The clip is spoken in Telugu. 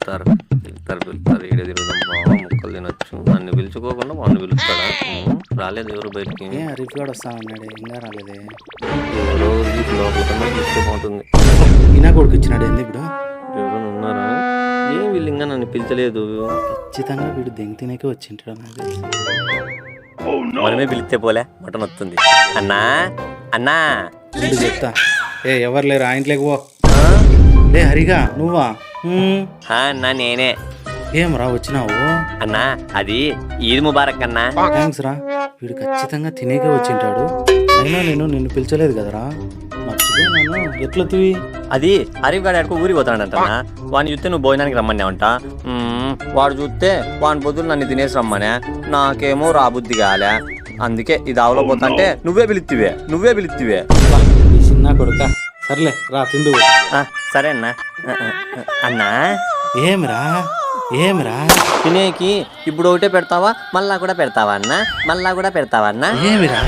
పిలుస్తారు ఈడ తిరుగుదాం బాగా ముక్కలు తినొచ్చు. నన్ను పిలుచుకోకుండా వాడిని పిలుస్తాడా? రాలేదు ఎవరు బయటికి? హరీఫ్ గారు వస్తా అన్నాడు, ఇంకా రాలేదే. ఎవరో ఈ లోపల కన్నా తీసుకుపోతుంది. ఈయన కొడుకు ఇచ్చినాడు ఏంది ఇప్పుడు? ఎవరైనా ఉన్నారా? ఏం వీళ్ళు ఇంకా నన్ను పిలిచలేదు. ఖచ్చితంగా వీడు దెంగ తినేకే వచ్చింటాడు నాకు తెలిసి. మనమే పిలిస్తే పోలే మటన్ వస్తుంది. అన్నా అన్నా వీడు చెప్తా. ఎవరు లేరు ఆ ఇంట్లోకి పో. హరిగా నువ్వా? అన్నా నేనే. ఏం రా వచ్చినావు? అన్నా అది ఈద్ ముబారక్ అన్నా. థ్యాంక్స్ రా. వీడు ఖచ్చితంగా తినేకే వచ్చింటాడు. అయినా నేను నిన్ను పిలిచలేదు కదరా, మర్చిపోయినాను. ఎట్లా తివి? అది హరీఫ్ గారు ఆడుకో ఊరికి పోతాడంటన్నా. వాడిని చూస్తే నువ్వు భోజనానికి రమ్మన్నావంట. వాడు చూస్తే వాని పొద్దులు నన్ను తినేసి రమ్మనే. నాకేమో రాబుద్ది కాలే. అందుకే ఇది ఆవులో పోతా అంటే నువ్వే పిలుత్తివే. ఈ చిన్న కొడుక. సర్లే రా తిందు. సరే అన్నా. అన్నా ఏమిరా తినేకి ఇప్పుడు ఒకటే పెడతావా మళ్ళా కూడా పెడతావా అన్నా? ఏమిరా